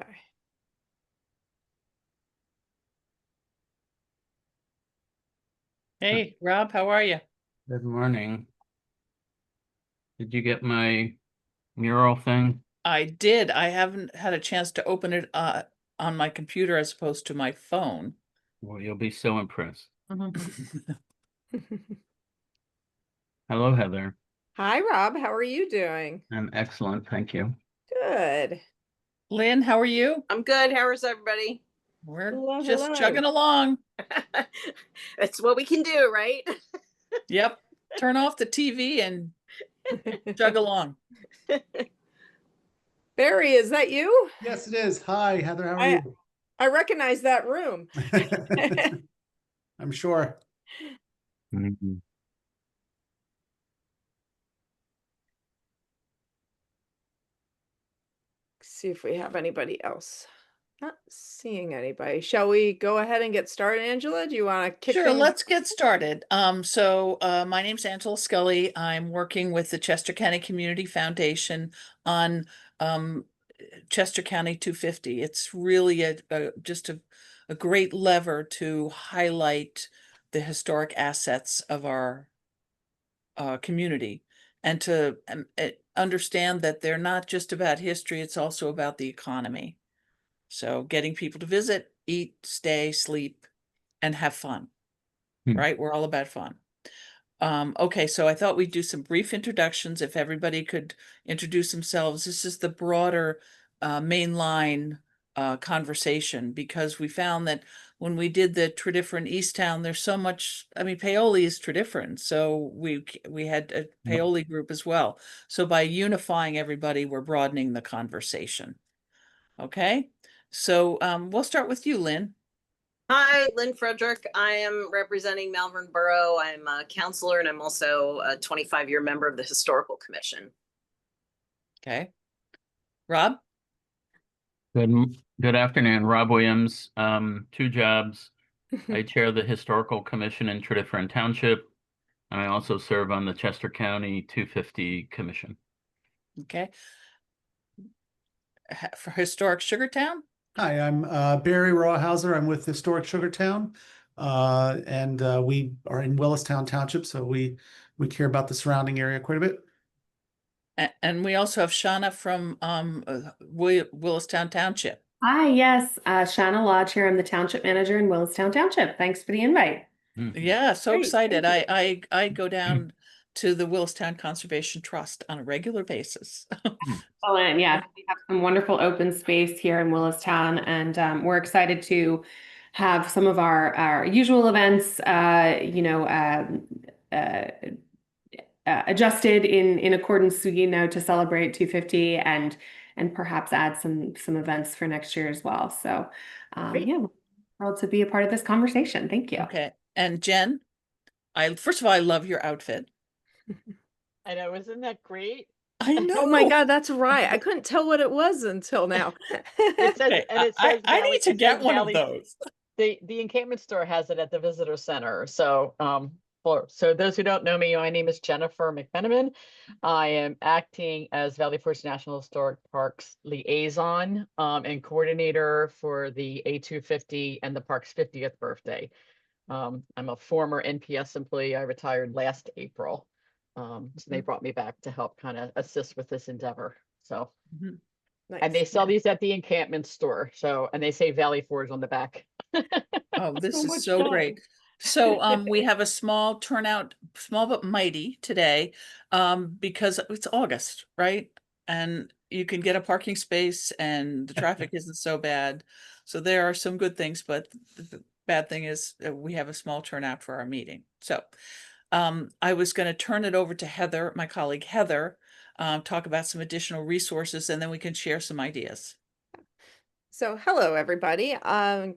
Okay. Hey, Rob, how are you? Good morning. Did you get my mural thing? I did. I haven't had a chance to open it on my computer as opposed to my phone. Well, you'll be so impressed. Hello, Heather. Hi, Rob. How are you doing? I'm excellent, thank you. Good. Lynn, how are you? I'm good. How is everybody? We're Hello, just hello. chugging along. That's what we can do, right? Yep. Turn off the TV and chug along. Barry, is that you? Yes, it is. Hi, Heather. How are you? I recognize that room. I'm sure. Mhm. See if we have anybody else. Not seeing anybody. Shall we go ahead and get started, Angela? Do you want to kick Sure, things let's get started. My name's Angela Scully. I'm working with the Chester County Community Foundation on Chester County 250. It's really just a great lever to highlight the historic assets of our community and to understand that they're not just about history, it's also about the economy. So getting people to visit, eat, stay, sleep, and have fun, right? We're all about fun. Okay, so I thought we'd do some brief introductions. If everybody could introduce themselves. This is the broader mainline conversation, because we found that when we did the Tredyffrin Easttown, there's so much, I mean, Paoli is Tredyffrin, so we had a Paoli group as well. So by unifying everybody, we're broadening the conversation. Okay, so we'll start with you, Lynn. Hi, Lynn Frederick. I am representing Malvern Borough. I'm a counselor and I'm also a 25-year member of the Historical Commission. Okay. Rob? Good afternoon, Rob Williams. Two jobs. I chair the Historical Commission in Tredyffrin Township, and I also serve on the Chester County 250 Commission. Okay. For Historic Sugartown? Hi, I'm Barry Rawhauser. I'm with Historic Sugartown, and we are in Willistown Township, so we care about the surrounding area quite a bit. And we also have Shauna from Willistown Township. Hi, yes, Shauna Law, Chair. I'm the Township Manager in Willistown Township. Thanks for the invite. Yeah, so Great, excited. thank I go down to the Willistown Conservation Trust on a regular basis. Oh, and yeah, we have some wonderful open space here in Willistown, and we're excited to have some of our usual events, adjusted in accordance, to celebrate 250 and perhaps add some events for next year as well. So, yeah, we're thrilled to be a part of this conversation. Thank you. Okay. And Jen, first of all, I love your outfit. I know, isn't that great? I know. Oh my God, that's right. I couldn't tell what it was until now. It says, Okay, and it says I Valley- need to it get says one of Valley- those. The encampment store has it at the visitor center. So, so those who don't know me, my name is Jennifer McMenamin. I am acting as Valley Forge National Historic Parks liaison and coordinator for the A250 and the park's 50th birthday. I'm a former NPS employee. I retired last April. So they brought me back to help kind of assist with this endeavor. So, and they Nice. sell these at the encampment store. So, and they say Valley Forge on the back. Oh, this So is much so fun. great. So we have a small turnout, small but mighty today, because it's August, right? And you can get a parking space and the traffic isn't so bad. So there are some good things, but the bad thing is we have a small turnout for our meeting. So I was going to turn it over to Heather, my colleague Heather, talk about some additional resources, and then we can share some ideas. So hello, everybody. I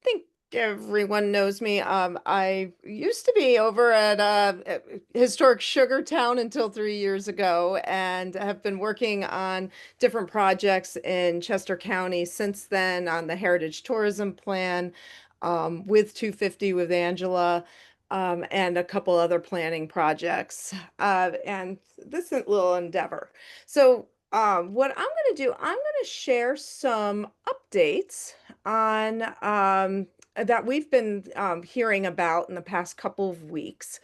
think everyone knows me. I used to be over at Historic Sugartown until 3 years ago, and have been working on different projects in Chester County since then on the Heritage Tourism Plan, with 250 with Angela, and a couple other planning projects, and this little endeavor. So what I'm going to do, I'm going to share some updates on that we've been hearing about in the past couple of weeks.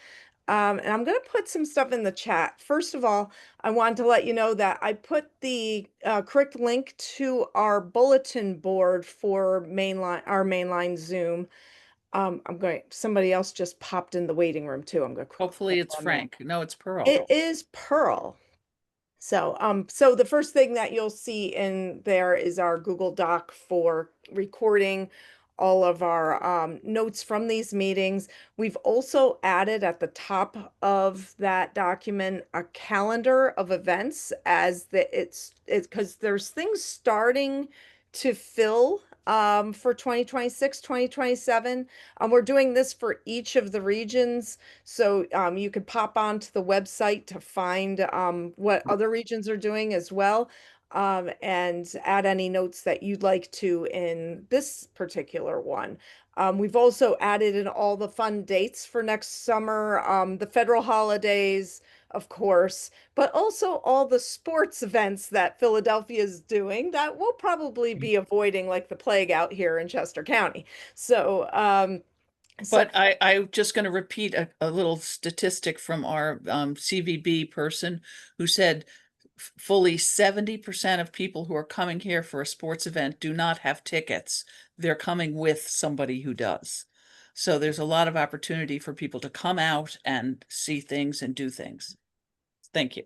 And I'm going to put some stuff in the chat. First of all, I wanted to let you know that I put the correct link to our bulletin board for our mainline Zoom. Somebody else just popped in the waiting room too. I'm going to Hopefully it's Frank. No, it's Pearl. It is Pearl. So the first thing that you'll see in there is our Google Doc for recording all of our notes from these meetings. We've also added at the top of that document a calendar of events as it's because there's things starting to fill for 2026, 2027. We're doing this for each of the regions. So you could pop onto the website to find what other regions are doing as well, and add any notes that you'd like to in this particular one. We've also added in all the fun dates for next summer, the federal holidays, of course, but also all the sports events that Philadelphia is doing that we'll probably be avoiding like the plague out here in Chester County. So But I'm just going to repeat a little statistic from our CVB person who said fully 70% of people who are coming here for a sports event do not have tickets. They're coming with somebody who does. So there's a lot of opportunity for people to come out and see things and do things. Thank you.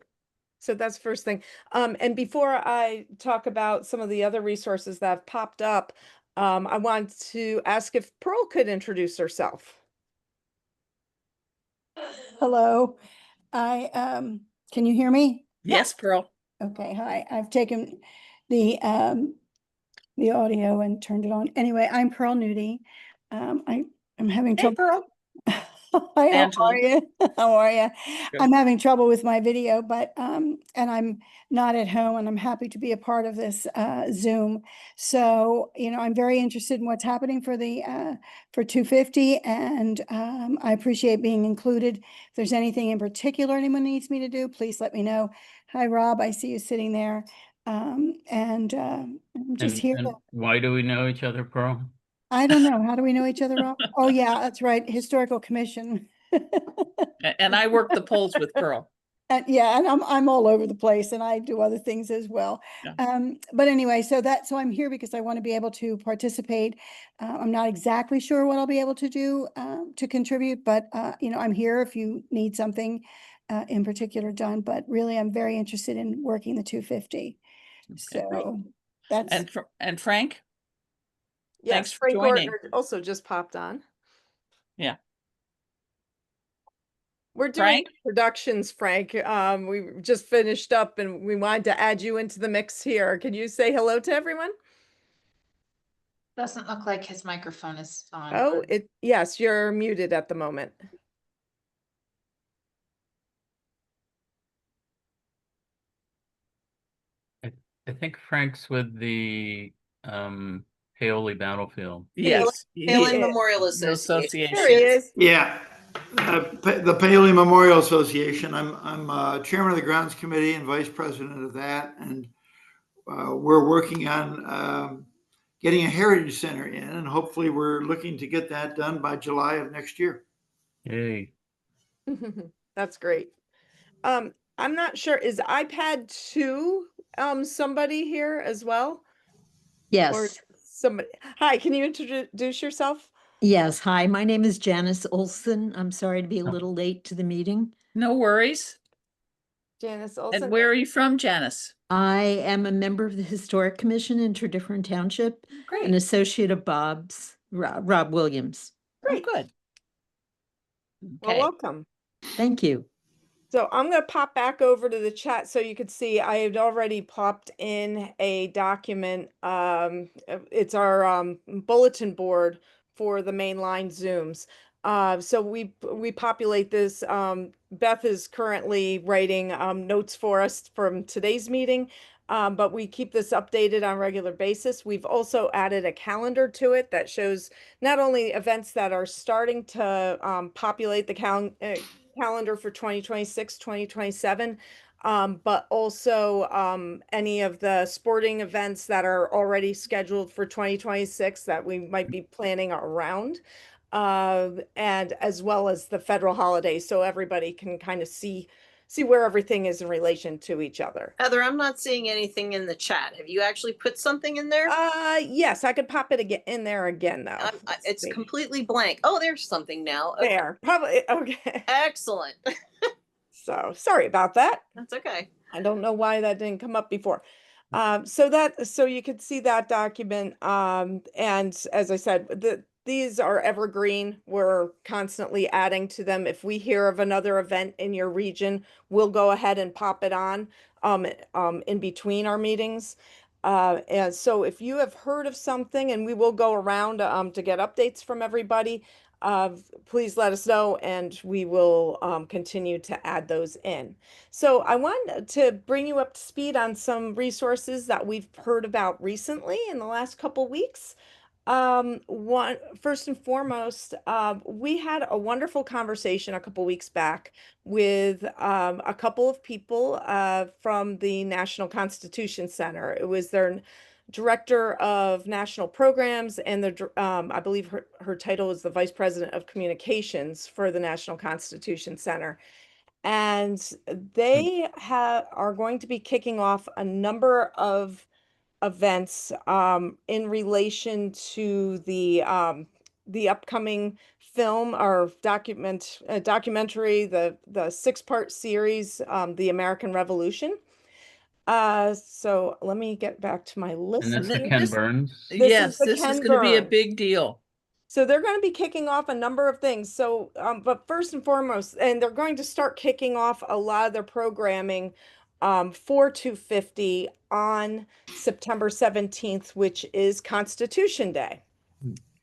So that's first thing. And before I talk about some of the other resources that have popped up, I want to ask if Pearl could introduce herself. Hello, can you hear me? Yes, Pearl. Okay, hi. I've taken the audio and turned it on. Anyway, I'm Pearl Nudie. I'm having Hey, trouble. Pearl. Hi, how Angela. are you? How are you? Good. I'm having trouble with my video, but and I'm not at home, and I'm happy to be a part of this Zoom. So, I'm very interested in what's happening for the for 250, and I appreciate being included. If there's anything in particular anyone needs me to do, please let me know. Hi, Rob. I see you sitting there. I'm just here. And why do we know each other, Pearl? I don't know. How do we know each other, Rob? Oh, yeah, that's right. Historical Commission. And I work the polls with Pearl. And yeah, and I'm all over the place, and I do other things as well. Yeah. But anyway, so I'm here because I want to be able to participate. I'm not exactly sure what I'll be able to do to contribute, but I'm here if you need something in particular done. But really, I'm very interested in working the 250. Okay. So that's and Frank. Yes, Thanks for Frank joining. Ortner also just popped on. Yeah. We're doing Frank? productions, Frank. We just finished up and we wanted to add you into the mix here. Can you say hello to everyone? Doesn't look like his microphone is on. Oh, yes, you're muted at the moment. I think Frank's with the Paoli Battlefield. Yes. Paoli he- Memorial the Association. There he is. Yeah, the Paoli Memorial Association. I'm chairman of the grounds committee and vice president of that, and we're working on getting a heritage center in, and hopefully we're looking to get that done by July of next year. Yay. That's great. I'm not sure, is iPad 2 somebody here as well? Or Yes, somebody? Hi, can you introduce yourself? yes. Hi, my name is Janice Olson. I'm sorry to be a little late to the meeting. No worries. Janice Olson. And where are you from, Janice? I am a member of the Historic Commission in Tredyffrin Township, an Great. associate of Rob Williams. Great. Oh, good. Well, Okay. welcome. Thank you. So I'm going to pop back over to the chat so you could see I had already popped in a document. It's our bulletin board for the mainline Zooms. So we populate this. Beth is currently writing notes for us from today's meeting, but we keep this updated on a regular basis. We've also added a calendar to it that shows not only events that are starting to populate the calendar for 2026, 2027, but also any of the sporting events that are already scheduled for 2026 that we might be planning around, and as well as the federal holidays, so everybody can kind of see where everything is in relation to each other. Heather, I'm not seeing anything in the chat. Have you actually put something in there? Yes, I could pop it again in there again though. It's completely blank. Oh, there's something now. Okay. There, probably okay. Excellent. So sorry about that. That's okay. I don't know why that didn't come up before. So you could see that document. And as I said, these are evergreen. We're constantly adding to them. If we hear of another event in your region, we'll go ahead and pop it on in between our meetings. And so if you have heard of something, and we will go around to get updates from everybody, please let us know, and we will continue to add those in. So I wanted to bring you up to speed on some resources that we've heard about recently in the last couple weeks. First and foremost, we had a wonderful conversation a couple weeks back with a couple of people from the National Constitution Center. It was their director of national programs, and I believe her title is the vice president of communications for the National Constitution Center. And they are going to be kicking off a number of events in relation to the upcoming film or documentary, the 6-part series, The American Revolution. So let me get back to my list. And that's the here. Ken Burns. Yes, the this is Ken going to be a Burns. big deal. So they're going to be kicking off a number of things. So, but first and foremost, and they're going to start kicking off a lot of their programming for 250 on September 17th, which is Constitution Day.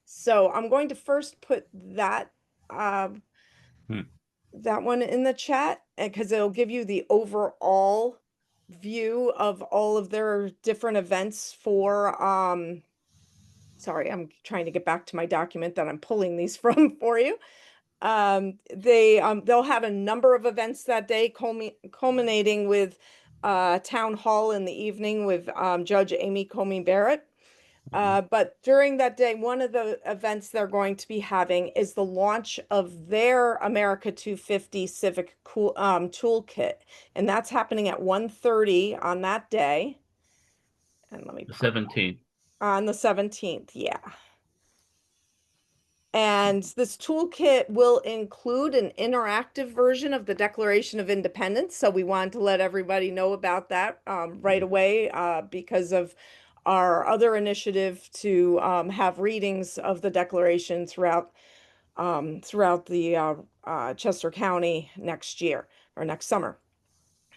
So I'm going to first put that that one in the chat, because it'll give you the overall view of all of their different events for sorry, I'm trying to get back to my document that I'm pulling these from for you. They'll have a number of events that day, culminating with town hall in the evening with Judge Amy Comey Barrett. But during that day, one of the events they're going to be having is the launch of their America 250 Civic Toolkit, and that's happening at 1:30 on that day. And let me The 17th. On the 17th, yeah. And this toolkit will include an interactive version of the Declaration of Independence. So we wanted to let everybody know about that right away because of our other initiative to have readings of the Declaration throughout the Chester County next year or next summer.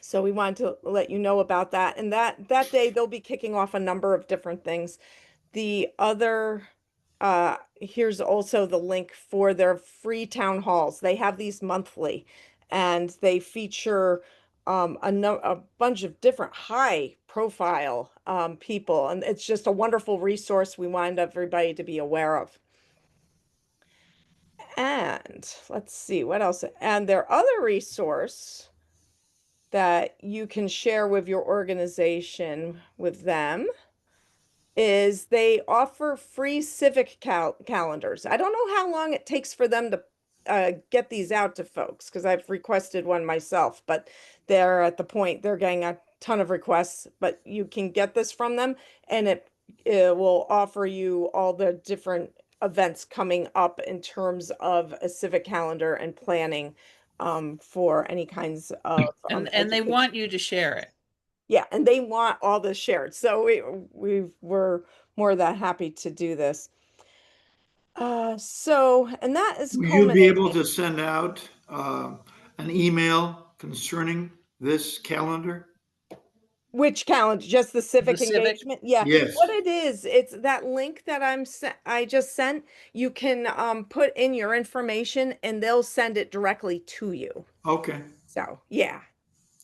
So we wanted to let you know about that. And that day they'll be kicking off a number of different things. The other, here's also the link for their free town halls. They have these monthly, and they feature a bunch of different high profile people. And it's just a wonderful resource we wanted everybody to be aware of. And let's see what else. And their other resource that you can share with your organization with them is they offer free civic calendars. I don't know how long it takes for them to get these out to folks, because I've requested one myself, but they're at the point they're getting a ton of requests, but you can get this from them, and it will offer you all the different events coming up in terms of a civic calendar and planning for any kinds of and they want you to share it. Yeah, and they want all this shared. So we're more than happy to do this. And that is Will you be able to send out an email concerning this calendar? Which calendar? Just the civic engagement? Yeah. Yes. What it is, it's that link that I just sent. You can put in your information, and they'll send it directly to you. Okay. So yeah.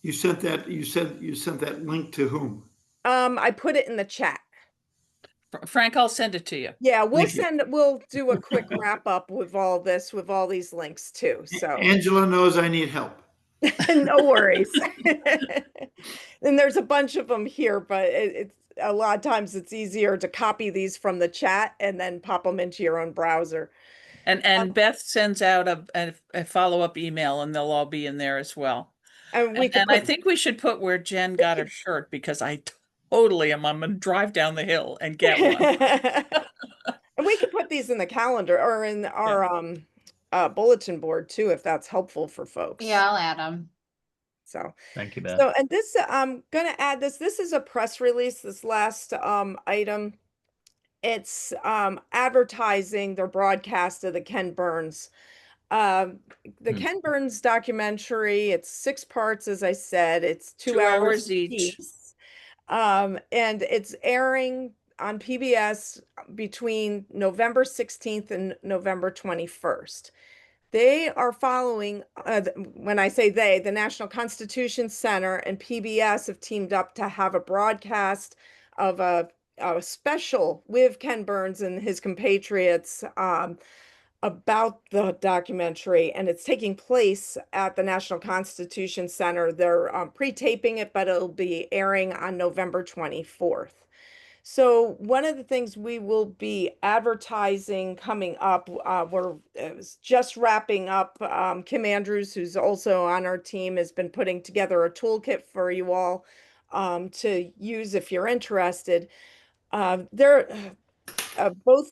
You sent that. You sent that link to whom? I put it in the chat. Frank, I'll send it to you. Yeah, we'll do a quick wrap up with all this, with all these links too. So Angela knows I need help. No worries. And there's a bunch of them here, but it's a lot of times it's easier to copy these from the chat and then pop them into your own browser. And Beth sends out a follow-up email, and they'll all be in there as well. And we could And I put, think we should put where Jen got her shirt, because I totally am. I'm gonna drive down the hill and get one. and we could put these in the calendar or in our bulletin board too, if that's helpful for folks. Yeah, I'll add them. So Thank you, Beth. so, and this, I'm gonna add this. This is a press release, this last item. It's advertising their broadcast of the Ken Burns. The Ken Burns documentary, it's 6 parts, as I said, it's 2 2 hours hours each. apiece. And it's airing on PBS between November 16th and November 21st. They are following, when I say they, the National Constitution Center and PBS have teamed up to have a broadcast of a special with Ken Burns and his compatriots about the documentary, and it's taking place at the National Constitution Center. They're pre-taping it, but it'll be airing on November 24th. So one of the things we will be advertising coming up, we're just wrapping up. Kim Andrews, who's also on our team, has been putting together a toolkit for you all to use if you're interested. Both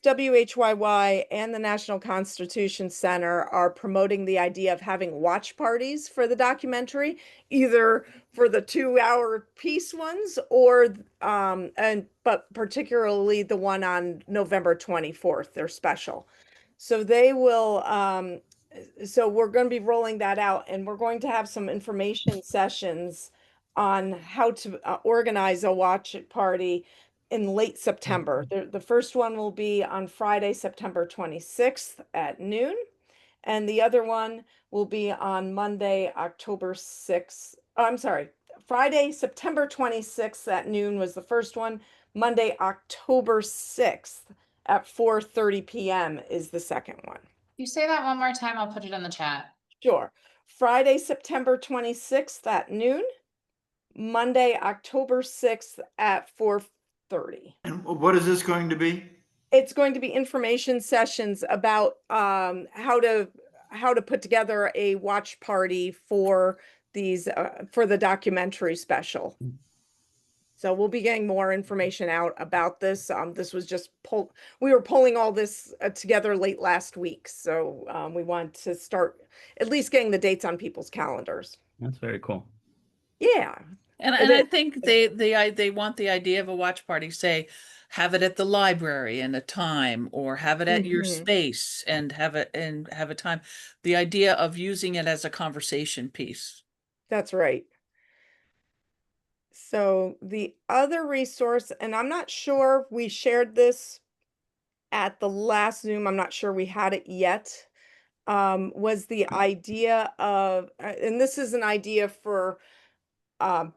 WHYY and the National Constitution Center are promoting the idea of having watch parties for the documentary, either for the 2-hour piece ones or but particularly the one on November 24th, they're special. So they will so we're going to be rolling that out, and we're going to have some information sessions on how to organize a watch party in late September. The first one will be on Friday, September 26th at noon. And the other one will be on Monday, October 6th. Oh, I'm sorry, Friday, September 26th at noon was the first one. Monday, October 6th at 4:30 p.m. is the second one. You say that one more time, I'll put it in the chat. Sure. Friday, September 26th at noon. Monday, October 6th at 4:30. And what is this going to be? It's going to be information sessions about how to put together a watch party for these for the documentary special. So we'll be getting more information out about this. This was just we were pulling all this together late last week. So we want to start at least getting the dates on people's calendars. That's very cool. Yeah. And I think they want the idea of a watch party, say, have it at the library and a time, or have it at your space and have a time. The idea of using it as a conversation piece. That's right. So the other resource, and I'm not sure we shared this at the last Zoom, I'm not sure we had it yet, was the idea of, and this is an idea for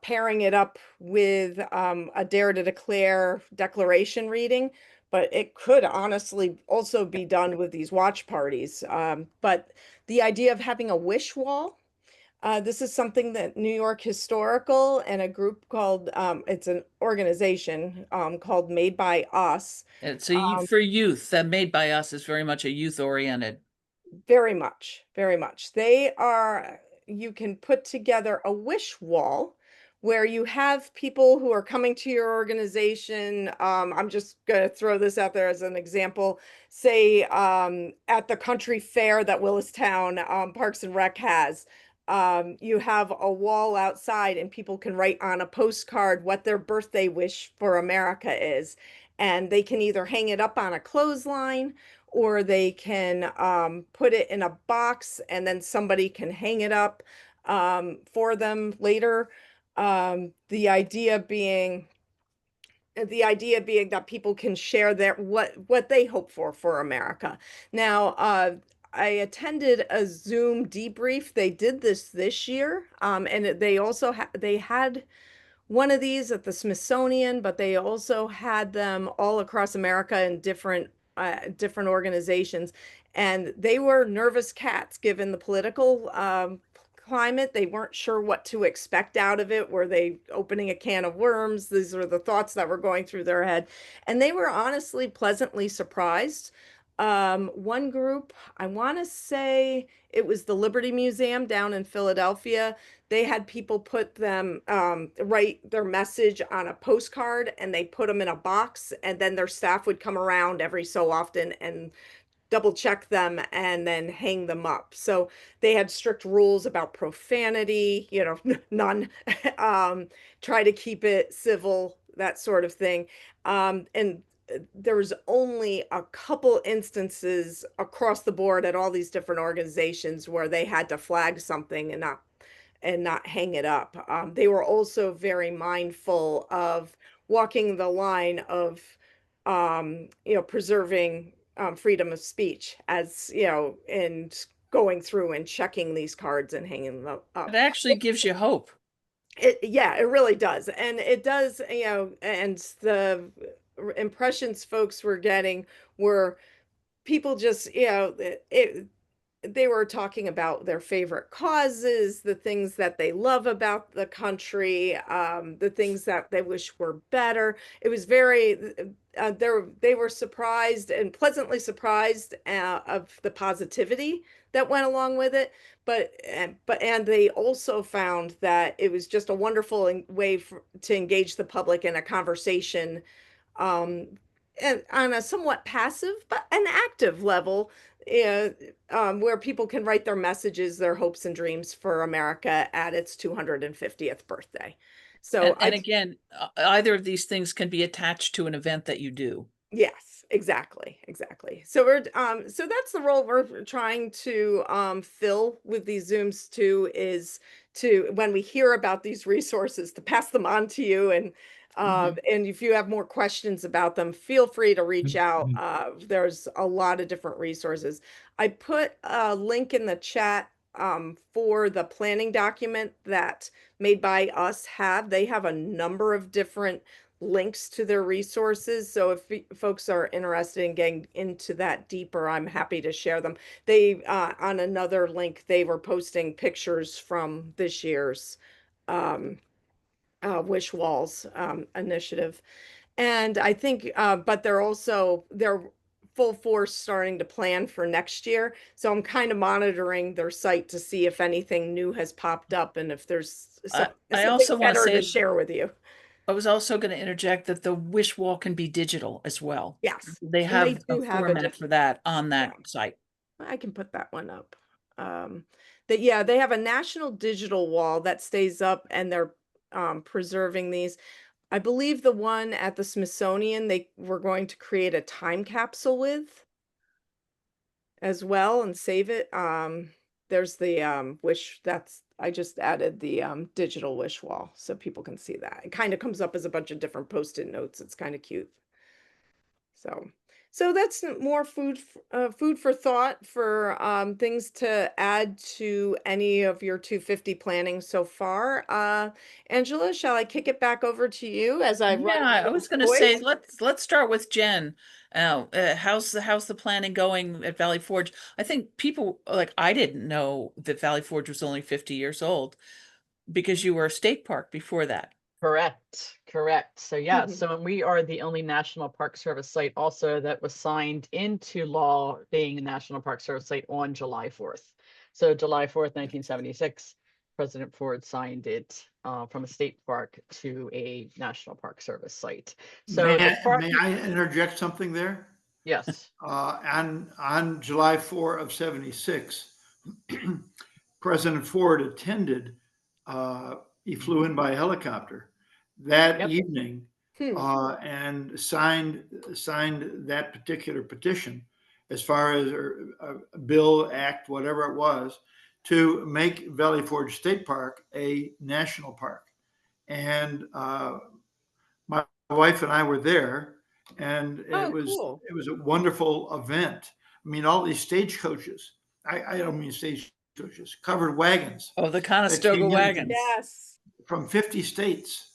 pairing it up with a Dare to Declare declaration reading, but it could honestly also be done with these watch parties. But the idea of having a wish wall, this is something that New York Historical and a group called, it's an organization called Made by Us. It's for youth. That Made by Us is very much a youth oriented. Very much, very much. They are, you can put together a wish wall where you have people who are coming to your organization. I'm just going to throw this out there as an example. Say at the country fair that Willistown Parks and Rec has, you have a wall outside and people can write on a postcard what their birthday wish for America is. And they can either hang it up on a clothesline, or they can put it in a box and then somebody can hang it up for them later. The idea being that people can share their what they hope for America. Now, I attended a Zoom debrief. They did this year, and they also they had one of these at the Smithsonian, but they also had them all across America in different organizations, and they were nervous cats given the political climate. They weren't sure what to expect out of it. Were they opening a can of worms? These are the thoughts that were going through their head. And they were honestly pleasantly surprised. One group, I want to say it was the Liberty Museum down in Philadelphia. They had people put them, write their message on a postcard and they put them in a box, and then their staff would come around every so often and double check them and then hang them up. So they had strict rules about profanity, you know, none, try to keep it civil, that sort of thing. And there was only a couple instances across the board at all these different organizations where they had to flag something and not hang it up. They were also very mindful of walking the line of, you know, preserving freedom of speech, as you know, and going through and checking these cards and hanging them up. It actually gives you hope. Yeah, it really does. And it does, you know, and the impressions folks were getting were people just, you know, they were talking about their favorite causes, the things that they love about the country, the things that they wish were better. It was very, they were surprised and pleasantly surprised of the positivity that went along with it. And they also found that it was just a wonderful way to engage the public in a conversation, and on a somewhat passive but an active level, where people can write their messages, their hopes and dreams for America at its 250th birthday. So And again, either of these things can be attached to an event that you do. yes, exactly. So we're so that's the role we're trying to fill with these Zooms too, is to, when we hear about these resources, to pass them on to you, and if you have more questions about them, feel free to reach out. There's a lot of different resources. I put a link in the chat for the planning document that Made by Us have. They have a number of different links to their resources. So if folks are interested in getting into that deeper, I'm happy to share them. They, on another link, they were posting pictures from this year's Wish Walls initiative. And I think, but they're full force starting to plan for next year. So I'm kind of monitoring their site to see if anything new has popped up and if there's I also something want to better to say, share with you. I was also going to interject that the wish wall can be digital as well. Yes. They And have do a have format for that on that site. I can put that one up. Yeah, they have a national digital wall that stays up, and they're preserving these. I believe the one at the Smithsonian, they were going to create a time capsule with as well and save it. There's the wish, I just added the digital wish wall so people can see that. It kind of comes up as a bunch of different post-it notes. It's kind of cute. So that's more food for thought, for things to add to any of your 250 planning so far. Angela, shall I kick it back over to you as I run? Yeah, I was going to say, let's start with Jen. How's the planning going at Valley Forge? I think people, like, I didn't know that Valley Forge was only 50 years old because you were a state park before that. Correct. So yeah, so we are the only National Park Service site also that was signed into law being a National Park Service site on July 4th. So July 4th, 1976, President Ford signed it from a state park to a National Park Service site. So may I interject something there? Yes. On July 4 of 76, President Ford attended, he flew in by helicopter that evening and signed that particular petition, as far as a bill, act, whatever it was, to make Valley Forge State Park a national park. And my wife and I were there, and it was a wonderful event. I mean, all these stagecoaches, I don't mean stagecoaches, covered wagons. Oh, the Conestoga wagons. Yes. From 50 states,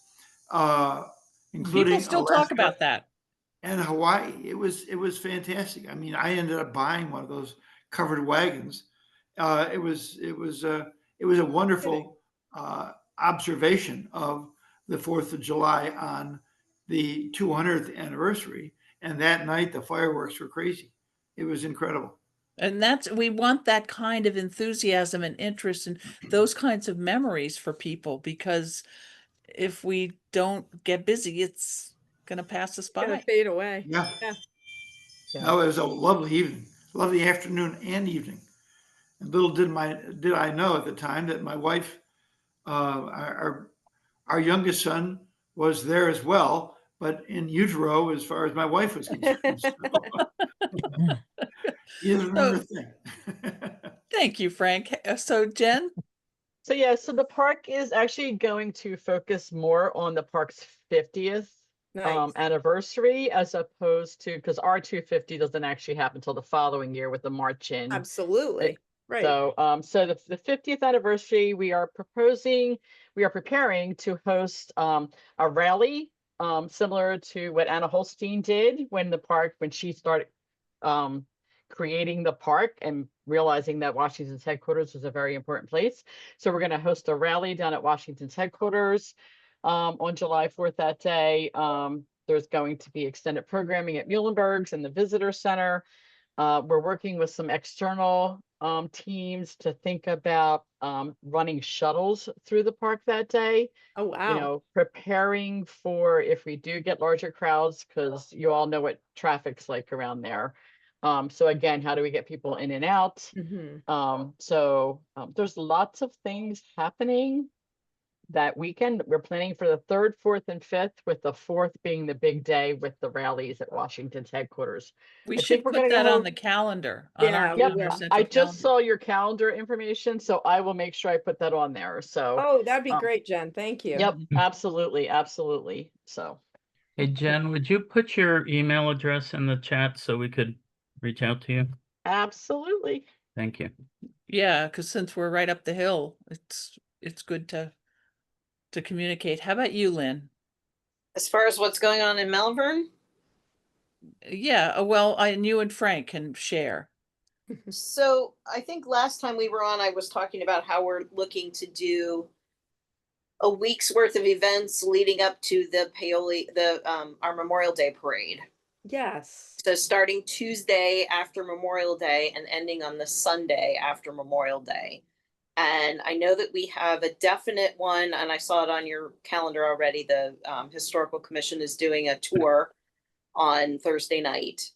including people still Alaska talk about that, and Hawaii. It was fantastic. I mean, I ended up buying one of those covered wagons. It was it was a wonderful observation of the 4th of July on the 200th anniversary. And that night, the fireworks were crazy. It was incredible. And we want that kind of enthusiasm and interest and those kinds of memories for people, because if we don't get busy, it's going to pass us Gonna by. fade away. Yeah. Yeah. No, it was a lovely evening, lovely afternoon and evening. And little did I know at the time that my wife, our youngest son, was there as well, but in utero as far as my wife was concerned. So, you didn't remember a thing. Thank you, Frank. So Jen? So yeah, so the park is actually going to focus more on the park's 50th Nice. anniversary, as opposed to, because our 250 doesn't actually happen until the following year with the march in. Absolutely. Right. So so the 50th anniversary, we are preparing to host a rally similar to what Anna Holstein did when she started creating the park and realizing that Washington's headquarters was a very important place. So we're going to host a rally down at Washington's headquarters on July 4th that day. There's going to be extended programming at Muhlenberg's and the Visitor Center. We're working with some external teams to think about running shuttles through the park that day. Oh, wow. You know, preparing for if we do get larger crowds, because you all know what traffic's like around there. So again, how do we get people in and out? So there's lots of things happening that weekend. We're planning for the 3rd, 4th, and 5th, with the 4th being the big day with the rallies at Washington's headquarters. We I should think we're put gonna that go- on the calendar. On Yeah, our, we on our will. central I just calendar. saw your calendar information, so I will make sure I put that on there. So Oh, that'd be great, Jen. Thank you. yep, absolutely, absolutely. So Hey, Jen, would you put your email address in the chat so we could reach out to you? absolutely. Thank you. Yeah, because since we're right up the hill, it's good to communicate. How about you, Lynn? As far as what's going on in Malvern, Yeah, well, and you and Frank can share. so I think last time we were on, I was talking about how we're looking to do a week's worth of events leading up to the Paoli, our Memorial Day parade. Yes. So starting Tuesday after Memorial Day and ending on the Sunday after Memorial Day. And I know that we have a definite one, and I saw it on your calendar already. The Historical Commission is doing a tour on Thursday night.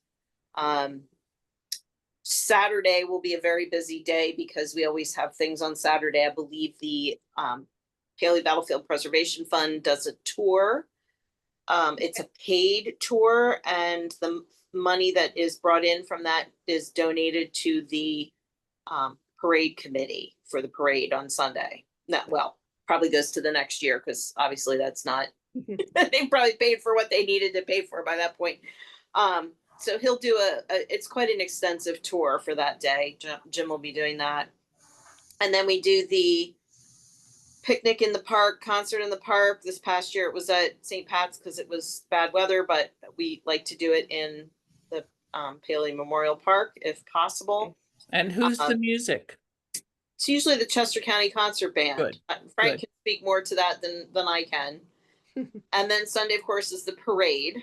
Saturday will be a very busy day because we always have things on Saturday. I believe the Paoli Battlefield Preservation Fund does a tour. It's a paid tour, and the money that is brought in from that is donated to the parade committee for the parade on Sunday. Probably goes to the next year, because obviously that's not, they probably paid for what they needed to pay for by that point. So he'll do it's quite an extensive tour for that day. Jim will be doing that. And then we do the picnic in the park, concert in the park. This past year it was at St. Pat's because it was bad weather, but we like to do it in the Paoli Memorial Park if possible. And who's the music? It's usually the Chester County Concert Band. Good. Frank Good. can speak more to that than I can. And then Sunday, of course, is the parade.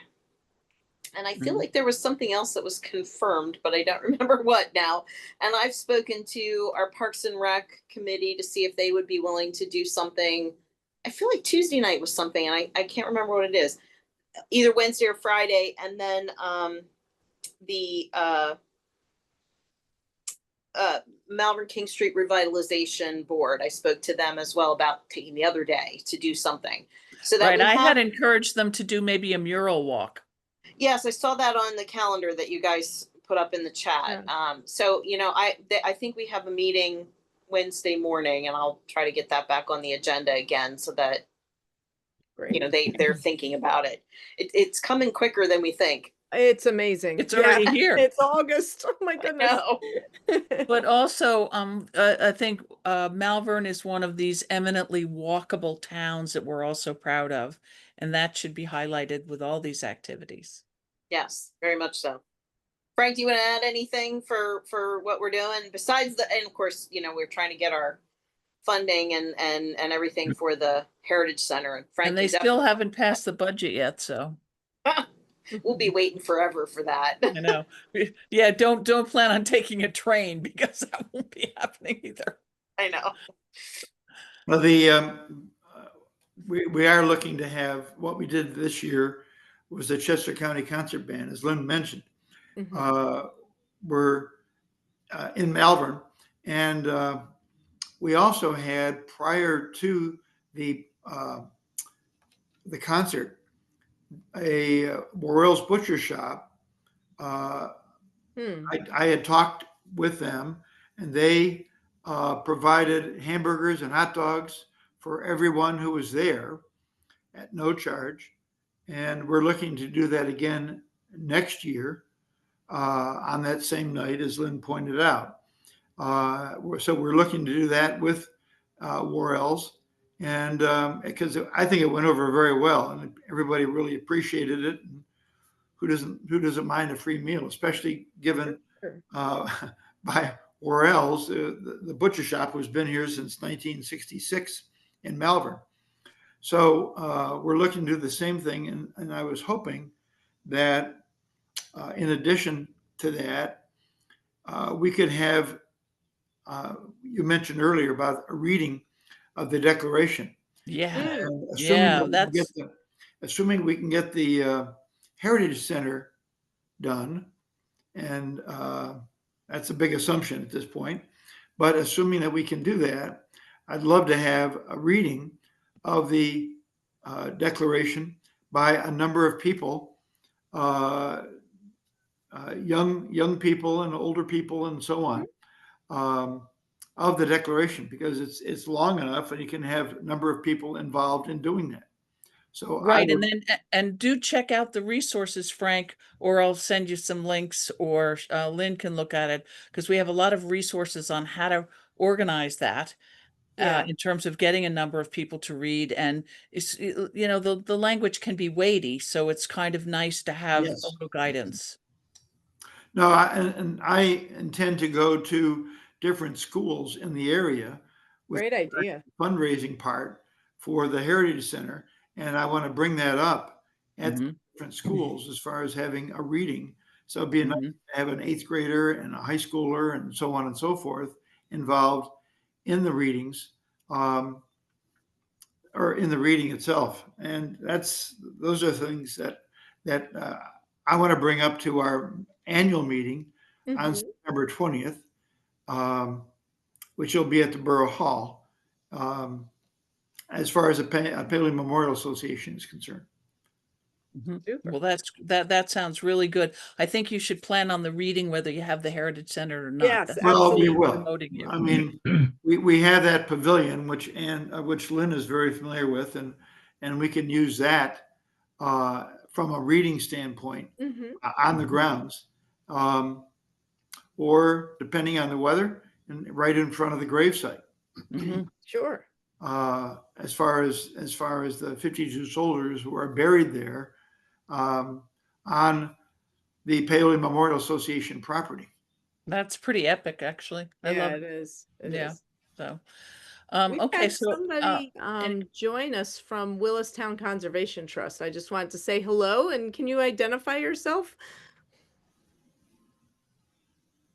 And I feel like there was something else that was confirmed, but I don't remember what now. And I've spoken to our Parks and Rec committee to see if they would be willing to do something. I feel like Tuesday night was something, and I can't remember what it is. Either Wednesday or Friday. And then the Malvern King Street Revitalization Board, I spoke to them as well about taking the other day to do something. So that Right, I had encouraged them to do maybe a mural walk. Yes, I saw that on the calendar that you guys put up in the chat. So, you know, I think we have a meeting Wednesday morning, and I'll try to get that back on the agenda again so that, you know, they're thinking about it. It's coming quicker than we think. It's amazing. It's already here. It's August. Oh my goodness. But also, I think Malvern is one of these eminently walkable towns that we're also proud of, and that should be highlighted with all these activities. Yes, very much so. Frank, do you want to add anything for what we're doing besides and of course, you know, we're trying to get our funding and everything for the Heritage Center. And And frankly, they still haven't passed the budget yet, so we'll be waiting forever for that. I know. Yeah, don't plan on taking a train because that won't be happening either. I know. Well, we are looking to have, what we did this year was the Chester County Concert Band, as Lynn mentioned. We're in Malvern, and we also had, prior to the concert, a Morrell's Butcher Shop. I had talked with them, and they provided hamburgers and hot dogs for everyone who was there at no charge. And we're looking to do that again next year on that same night, as Lynn pointed out. So we're looking to do that with Worrell's, and because I think it went over very well, and everybody really appreciated it. And who doesn't mind a free meal, especially given by Worrell's, the butcher shop has been here since 1966 in Malvern. So we're looking to do the same thing, and I was hoping that in addition to that, we could have, you mentioned earlier about a reading of the Declaration. Yeah, assuming we can get the Heritage Center done, and that's a big assumption at this point, but assuming that we can do that, I'd love to have a reading of the Declaration by a number of people, young people and older people and so on, of the Declaration, because it's long enough and you can have a number of people involved in doing that. So right, and do check out the resources, Frank, or I'll send you some links, or Lynn can look at it, because we have a lot of resources on how to organize that. In terms of getting a number of people to read, and it's, you know, the language can be weighty, so it's kind of nice to have a little guidance. No, I intend to go to different schools in the area with great idea fundraising part for the Heritage Center, and I want to bring that up at different schools as far as having a reading. So it'd be nice to have an 8th grader and a high schooler and so on and so forth involved in the readings, or in the reading itself. And those are things that I want to bring up to our annual meeting on September 20th, which will be at the Borough Hall, as far as the Paoli Memorial Association is concerned. Well, that sounds really good. I think you should plan on the reading whether you have the Heritage Center or not. Yes, well, we will. Promoting you. I mean, we have that pavilion, which Lynn is very familiar with, and we can use that from a reading standpoint on the grounds, or depending on the weather, and right in front of the gravesite. Sure. As far as the 52 soldiers who are buried there, on the Paoli Memorial Association property. That's pretty epic, actually. I love it is. It is. So, We've okay, had so somebody join us from Willistown Conservation Trust. I just wanted to say hello, and can you identify yourself?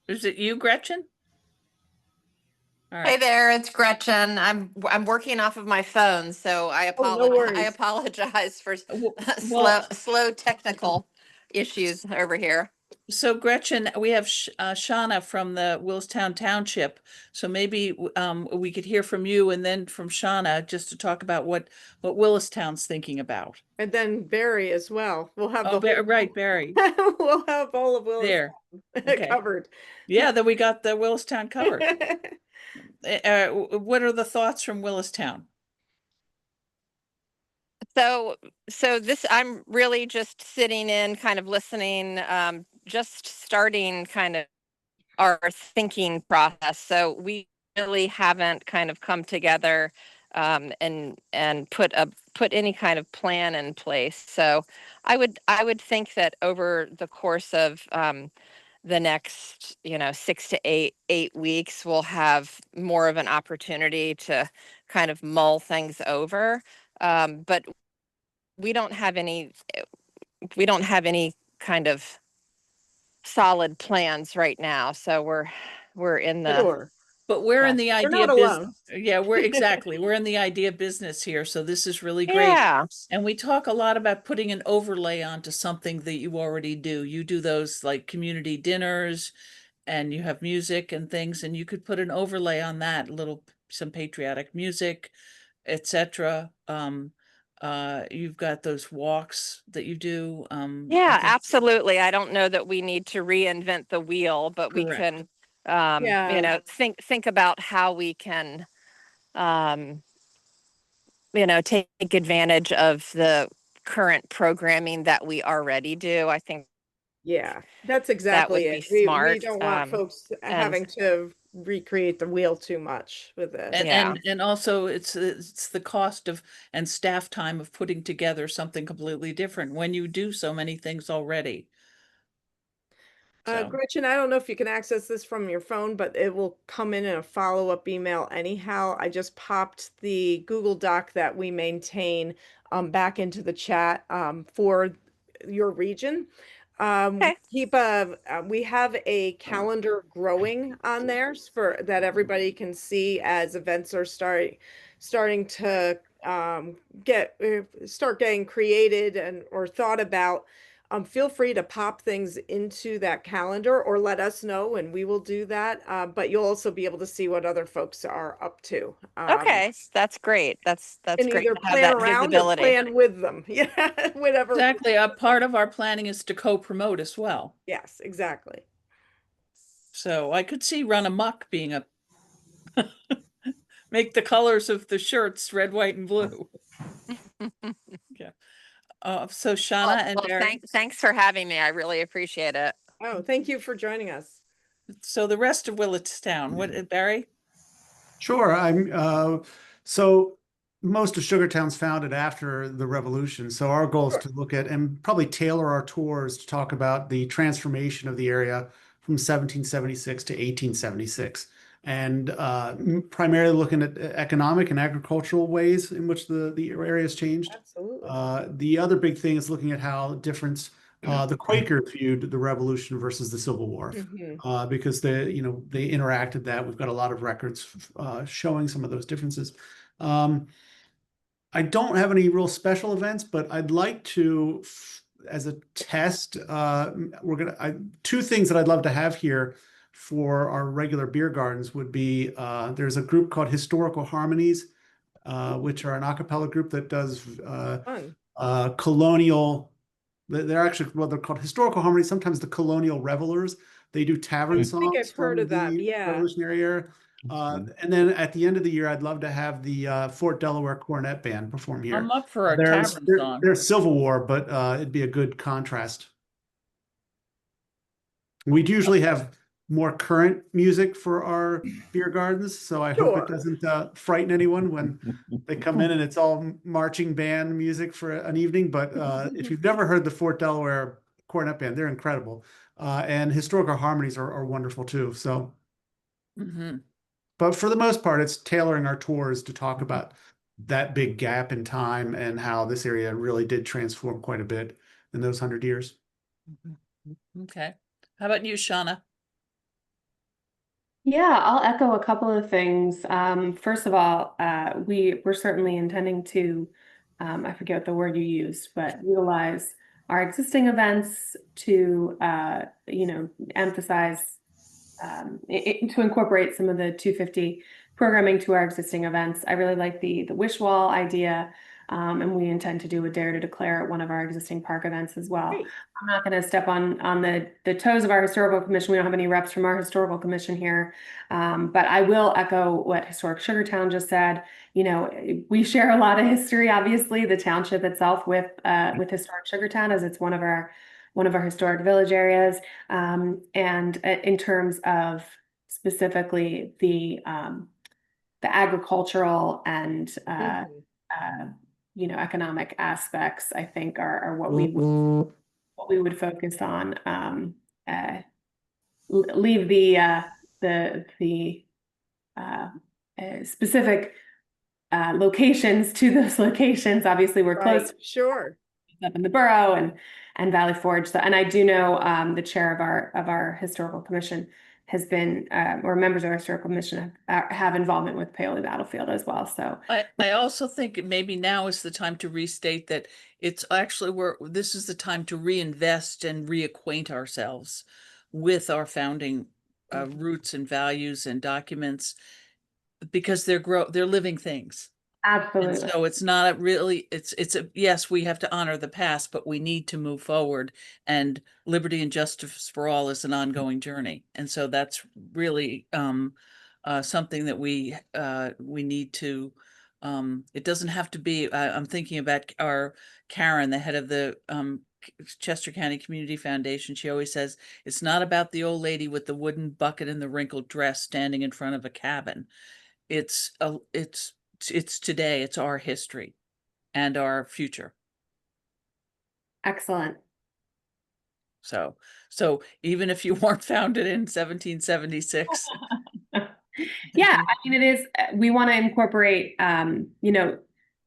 Is it you, Gretchen? Hey there, it's Gretchen. I'm working off of my phone, so I apologize for slow technical issues over here. So Gretchen, we have Shauna from the Willistown Township. So maybe we could hear from you and then from Shauna, just to talk about what Willistown's thinking about. And then Barry as well. We'll have Barry. We'll have all of Willistown covered. Yeah, then we got the Willistown covered. What are the thoughts from Willistown? So this, I'm really just sitting in, kind of listening, just starting kind of our thinking process. So we really haven't kind of come together and put any kind of plan in place. So I would think that over the course of the next, 6 to 8 weeks, we'll have more of an opportunity to kind of mull things over. But we don't have any kind of solid plans right now. So we're in the Sure. But we're in So, the You're idea not business. alone. Yeah, we're in the idea business here. So this is really great. yeah. And we talk a lot about putting an overlay onto something that you already do. You do those like community dinners and you have music and things, and you could put an overlay on that, some patriotic music, etc. You've got those walks that you do. Yeah, absolutely. I don't know that we need to reinvent the wheel, but we Correct. can, Yeah. think about how we can, um, take advantage of the current programming that we already do. I think Yeah, that's that exactly would be it. We smart. don't want folks And having to recreate the wheel too much with this. And, Yeah. and also it's the cost of and staff time of putting together something completely different when you do so many things already. So, Gretchen, I don't know if you can access this from your phone, but it will come in a follow-up email anyhow. I just popped the Google Doc that we maintain back into the chat for your region. Okay. We have a calendar growing on there for that everybody can see as events are starting to start getting created and or thought about. Feel free to pop things into that calendar or let us know and we will do that. But you'll also be able to see what other folks are up to. Okay, that's great. That's And great either to have plan that around or visibility. plan with them. Yeah, whatever. exactly. A part of our planning is to co-promote as well. Yes, exactly. So I could see Run Amok being a make the colors of the shirts red, white, and blue. Yeah. So Shauna and Well, Barry. thanks for having me. I really appreciate it. Oh, thank you for joining us. So the rest of Willistown, what Barry? Sure. So most of Sugartown's founded after the revolution. So our goal is to look at and probably tailor our tours to talk about the transformation of the area from 1776 to 1876. And primarily looking at economic and agricultural ways in which the area has changed. Absolutely. The other big thing is looking at how the Quakers viewed the Revolution versus the Civil War, because they interacted that. We've got a lot of records showing some of those differences. I don't have any real special events, but I'd like to, as a test, two things that I'd love to have here for our regular beer gardens would be there's a group called Historical Harmonies, which are an a cappella group that does colonial. They're actually, well, they're called Historical Harmonies. Sometimes the colonial revelers. They do tavern songs. I think I've heard of them. The Yeah. Revolutionary era. And then at the end of the year, I'd love to have the Fort Delaware Cornet Band perform here. I'm up for a tavern song. They're Civil War, but it'd be a good contrast. We'd usually have more current music for our beer gardens, so I hope it doesn't frighten anyone when they come in and it's all marching band music for an evening. But if you've never heard the Fort Delaware Cornet Band, they're incredible. And Historical Harmonies are wonderful too. So, but for the most part, it's tailoring our tours to talk about that big gap in time and how this area really did transform quite a bit in those 100 years. Okay. How about you, Shauna? Yeah, I'll echo a couple of things. First of all, we're certainly intending to, I forget what the word you used, but utilize our existing events to, emphasize, to incorporate some of the 250 programming to our existing events. I really like the wish wall idea, and we intend to do a dare to declare at one of our existing park events as well. Great. I'm not going to step on the toes of our historical commission. We don't have any reps from our historical commission here, but I will echo what Historic Sugartown just said. We share a lot of history, obviously, the township itself with Historic Sugartown, as it's one of our historic village areas. And in terms of specifically the agricultural and economic aspects, I think are what we would focus on leave the specific locations to those locations. Obviously, we're Right, close sure. up in the borough and Valley Forge. So, and I do know the chair of our historical commission has been, or members of our historical commission have involvement with Paoli Battlefield as well. So I also think maybe now is the time to restate that it's actually this is the time to reinvest and reacquaint ourselves with our founding roots and values and documents, because they're living things. And absolutely. so it's not really, yes, we have to honor the past, but we need to move forward, and liberty and justice for all is an ongoing journey. And so that's really something that we need to, it doesn't have to be, I'm thinking about our Karen, the head of the Chester County Community Foundation. She always says, it's not about the old lady with the wooden bucket and the wrinkled dress standing in front of a cabin. It's today, it's our history and our future. Excellent. So even if you weren't founded in 1776. Yeah, I mean, it is, we want to incorporate,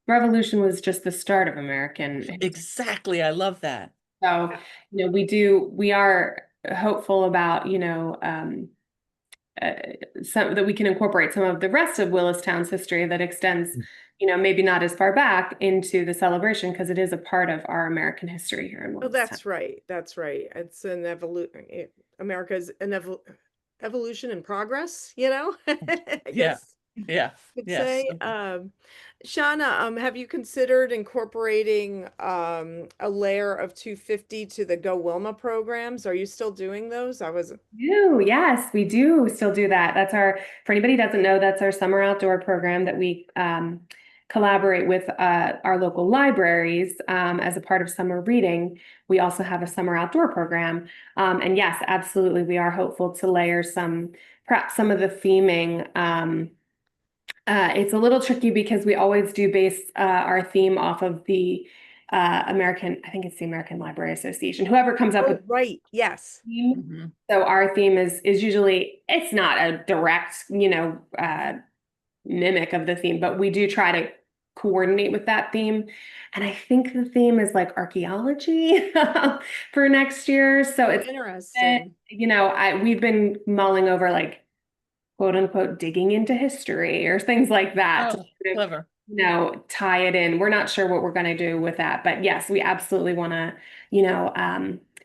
revolution was just the start of American. Exactly. I love that. So, we are hopeful about, some that we can incorporate some of the rest of Willistown's history that extends, maybe not as far back into the celebration, because it is a part of our American history here in Willistown. Oh, that's right. That's right. It's an America's an evolution in progress, I guess. Yeah. Could Yes. say. Shauna, have you considered incorporating a layer of 250 to the Go Wilma programs? Are you still doing those? Yes, we do still do that. That's for anybody who doesn't know, that's our summer outdoor program that we collaborate with our local libraries as a part of summer reading. We also have a summer outdoor program. And yes, absolutely, we are hopeful to layer perhaps some of the theming. It's a little tricky because we always do base our theme off of the I think it's the American Library Association, whoever comes up with. Right, yes. Mhm. So our theme is usually, it's not a direct, mimic of the theme, but we do try to coordinate with that theme. And I think the theme is like archaeology for next year. So it's interesting. We've been mulling over like quote unquote digging into history or things like that. Oh, clever. Tie it in. We're not sure what we're going to do with that, but yes, we absolutely want to,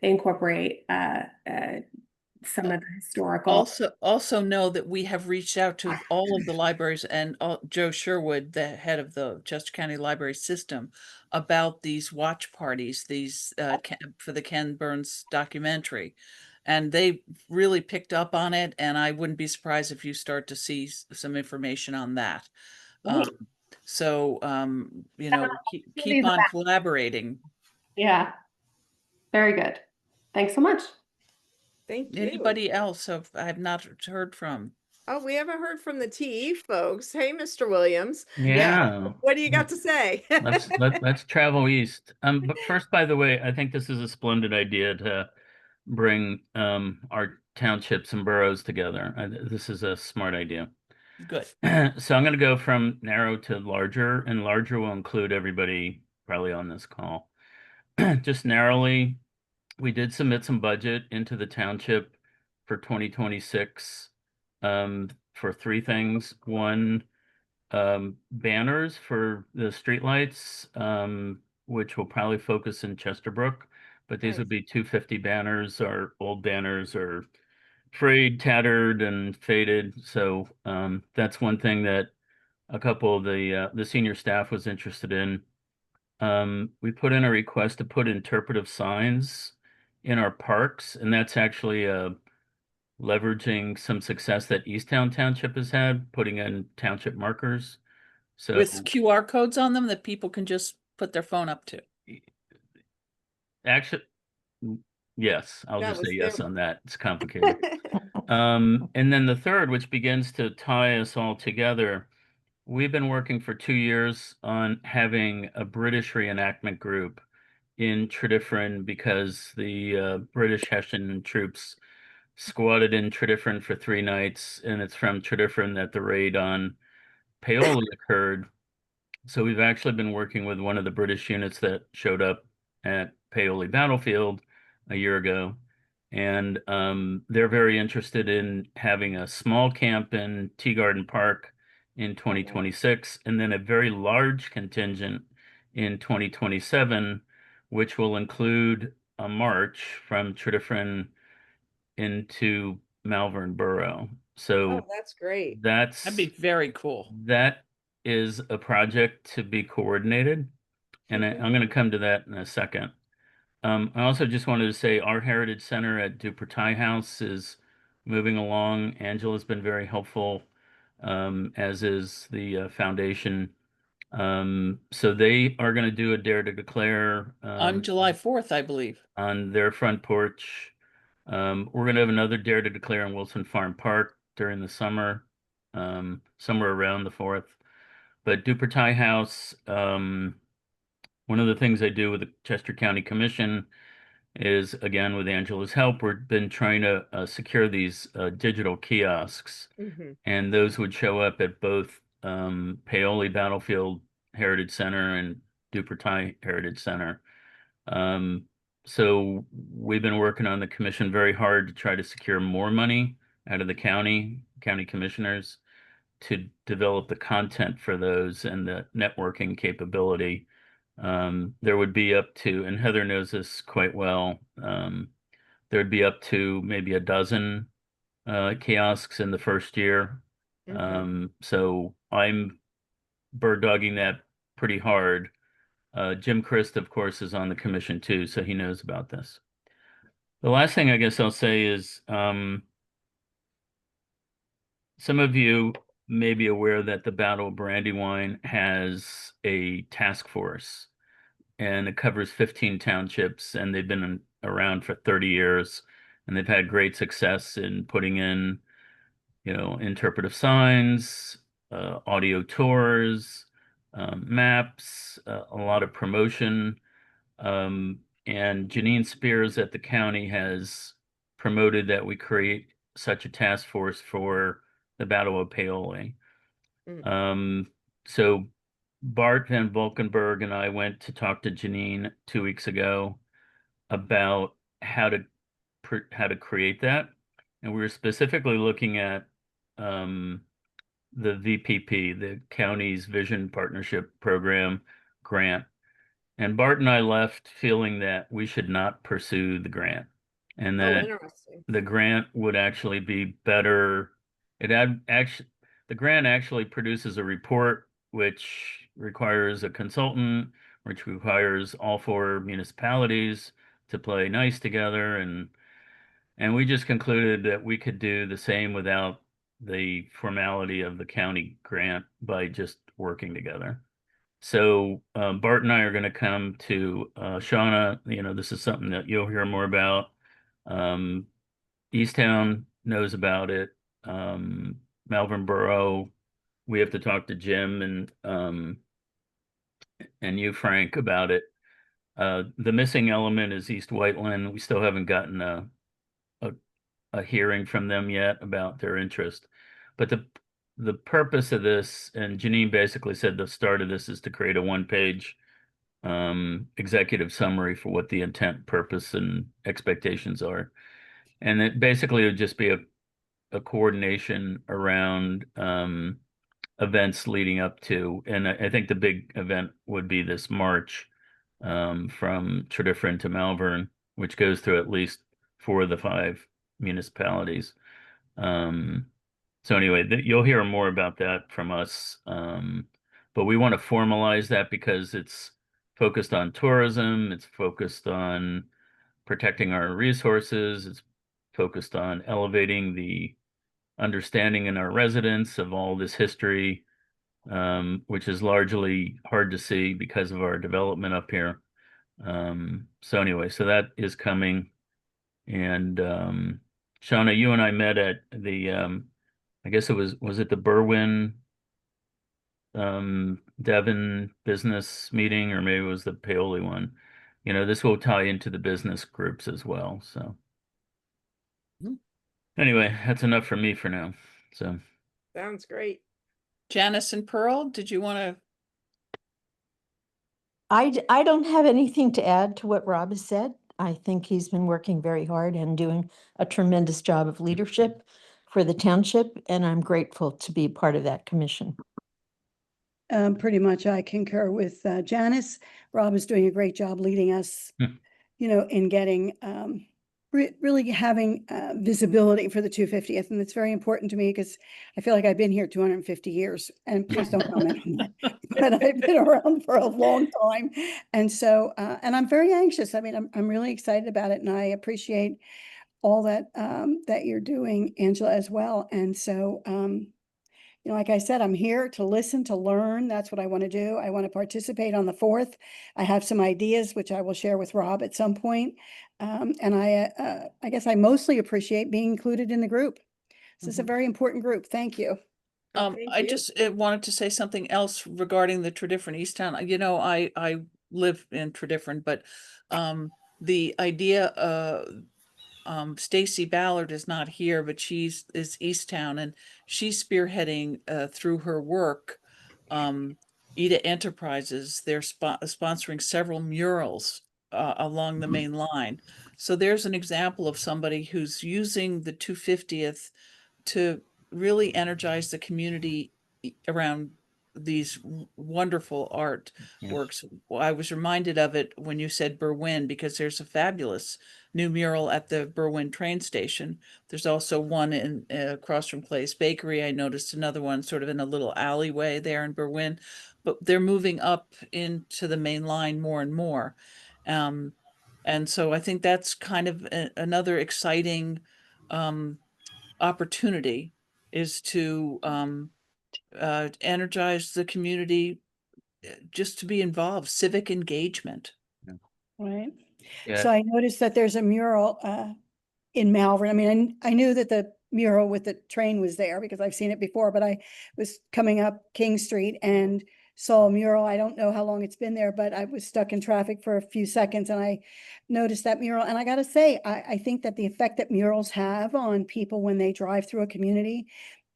incorporate some of the historical. Also know that we have reached out to all of the libraries and Joe Sherwood, the head of the Chester County Library System, about these watch parties, for the Ken Burns documentary. And they really picked up on it, and I wouldn't be surprised if you start to see some information on that. Keep on collaborating. Yeah. Very good. Thanks so much. Thank you. Anybody else I have not heard from? Oh, we haven't heard from the TE folks. Hey, Mr. Williams. Yeah. What do you got to say? Let's travel east. But first, by the way, I think this is a splendid idea to bring our townships and boroughs together. This is a smart idea. Good. So I'm going to go from narrow to larger, and larger will include everybody probably on this call. Just narrowly, we did submit some budget into the township for 2026 for three things. One, banners for the streetlights, which will probably focus in Chesterbrook, but these would be 250 banners, or old banners, or frayed, tattered, and faded. So that's one thing that a couple of the senior staff was interested in. We put in a request to put interpretive signs in our parks, and that's actually leveraging some success that Easttown Township has had, putting in township markers. So with QR codes on them that people can just put their phone up to. Actually, yes, I'll just say yes on that. It's complicated. And then the third, which begins to tie us all together, we've been working for 2 years on having a British reenactment group in Tredyffrin, because the British Hessian troops squatted in Tredyffrin for 3 nights, and it's from Tredyffrin that the raid on Paoli occurred. So we've actually been working with one of the British units that showed up at Paoli battlefield a year ago. And they're very interested in having a small camp in Tea Garden Park in 2026, and then a very large contingent in 2027, which will include a march from Tredyffrin into Malvern Borough. So Oh, that's great. That'd be very cool. that is a project to be coordinated, and I'm going to come to that in a second. I also just wanted to say our Heritage Center at Dupertai House is moving along. Angela's been very helpful, as is the foundation. So they are going to do a Dare to Declare On July 4th, I believe. on their front porch. We're going to have another Dare to Declare in Wilson Farm Park during the summer, somewhere around the 4th. But Dupertai House, one of the things I do with the Chester County Commission is, again, with Angela's help, we've been trying to secure these digital kiosks, and those would show up at both Paoli Battlefield Heritage Center and Dupertai Heritage Center. So we've been working on the commission very hard to try to secure more money out of the county commissioners to develop the content for those and the networking capability. There would be up to, and Heather knows this quite well, there'd be up to maybe a dozen kiosks in the first year. So I'm bird dogging that pretty hard. Jim Christ, of course, is on the commission too, so he knows about this. The last thing I guess I'll say is some of you may be aware that the Battle of Brandywine has a task force, and it covers 15 townships, and they've been around for 30 years, and they've had great success in putting in, interpretive signs, audio tours, maps, a lot of promotion. And Janine Spears at the county has promoted that we create such a task force for the Battle of Paoli. So Bart Van Valkenburg and I went to talk to Janine 2 weeks ago about how to create that, and we were specifically looking at the VPP, the county's Vision Partnership Program grant. And Bart and I left feeling that we should not pursue the grant, and that the grant would actually be better. The grant actually produces a report which requires a consultant, which requires all 4 municipalities to play nice together, and we just concluded that we could do the same without the formality of the county grant by just working together. So Bart and I are going to come to Shauna. This is something that you'll hear more about. Easttown knows about it. Malvern Borough, we have to talk to Jim and you, Frank, about it. The missing element is East Whiteland. We still haven't gotten a hearing from them yet about their interest. But the purpose of this, and Janine basically said the start of this is to create a 1-page executive summary for what the intent, purpose, and expectations are. And it basically would just be a coordination around events leading up to, and I think the big event would be this march from Tredyffrin to Malvern, which goes through at least 4 of the 5 municipalities. So anyway, you'll hear more about that from us. But we want to formalize that because it's focused on tourism, it's focused on protecting our resources, it's focused on elevating the understanding in our residents of all this history, which is largely hard to see because of our development up here. So anyway, so that is coming. And Shauna, you and I met at the, I guess it was it the Berwyn Devon business meeting, or maybe it was the Paoli one. This will tie into the business groups as well. So Anyway, that's enough for me for now. So Sounds great. Janice and Pearl, did you want to? I don't have anything to add to what Rob has said. I think he's been working very hard and doing a tremendous job of leadership for the township, and I'm grateful to be part of that commission. Pretty much I concur with Janice. Rob is doing a great job leading us, in getting really having visibility for the 250th. And it's very important to me because I feel like I've been here 250 years, and please don't comment on that, but I've been around for a long time. And so, and I'm very anxious. I mean, I'm really excited about it, and I appreciate all that, that you're doing, Angela, as well. And so, like I said, I'm here to listen, to learn. That's what I want to do. I want to participate on the 4th. I have some ideas, which I will share with Rob at some point. And I guess I mostly appreciate being included in the group. This is a very important group. Thank you. Thank I you. just wanted to say something else regarding the Tredyffrin Easttown. I live in Tredyffrin, but the idea Stacy Ballard is not here, but is Easttown, and she's spearheading through her work. Eda Enterprises, they're sponsoring several murals along the main line. So there's an example of somebody who's using the 250th to really energize the community around these wonderful art works. Well, I was reminded of it when you said Berwyn, because there's a fabulous new mural at the Berwyn train station. There's also one in across from Clay's Bakery. I noticed another one sort of in a little alleyway there in Berwyn, but they're moving up into the main line more and more. And so I think that's kind of another exciting opportunity, is to energize the community, just to be involved, civic engagement. Right. yeah, So I noticed that there's a mural in Malvern. I mean, I knew that the mural with the train was there because I've seen it before, but I was coming up King Street and saw a mural. I don't know how long it's been there, but I was stuck in traffic for a few seconds and I noticed that mural. And I got to say, I think that the effect that murals have on people when they drive through a community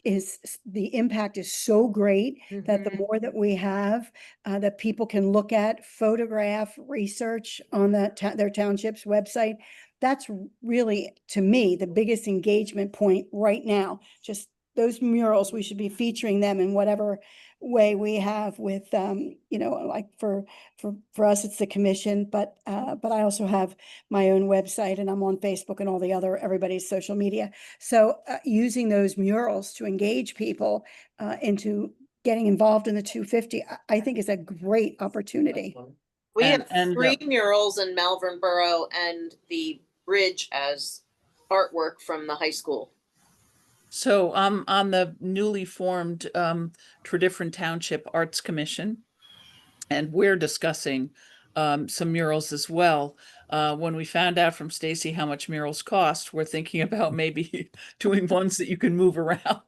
is the impact is so great that the more that we have, that people can look at, photograph, research on that their township's website. That's really, to me, the biggest engagement point right now. Just those murals, we should be featuring them in whatever way we have with, like for us, it's the commission, but I also have my own website and I'm on Facebook and all the other, everybody's social media. So using those murals to engage people into getting involved in the 250, I think is a great opportunity. We have And 3 murals in Malvern Borough and the bridge as artwork from the high school. so I'm on the newly formed Tredyffrin Township Arts Commission, and we're discussing some murals as well. When we found out from Stacy how much murals cost, we're thinking about maybe doing ones that you can move around.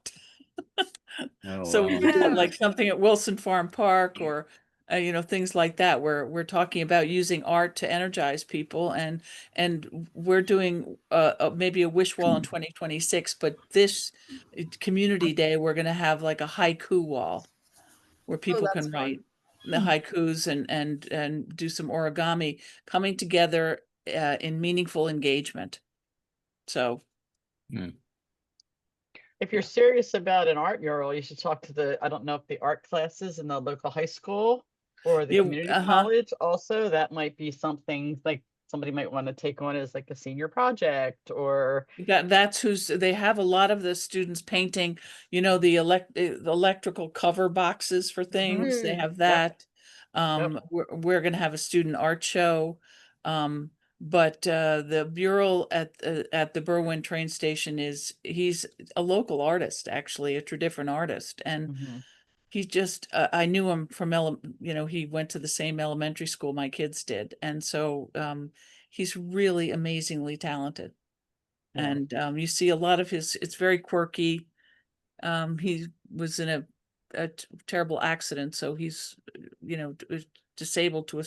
So we could do like something at Wilson Farm Park, or things like that, where we're talking about using art to energize people, and we're doing maybe a wish wall in 2026, but this community day we're going to have like a haiku wall where people that's can fun. write the haikus and do some origami, coming together in meaningful engagement. So If you're serious about an art mural, you should talk to I don't know if the art classes in the local high school or the community college also, that might be something like somebody might want to take on as like a senior project, or that's they have a lot of the students painting, the electrical cover boxes for things. They have that. We're going to have a student art show. But the mural at the Berwyn train station he's a local artist, actually, a Tredyffrin artist. And he just, I knew him from, he went to the same elementary school my kids did. And so he's really amazingly talented. And you see a lot of it's very quirky. He was in a terrible accident, so he's, disabled to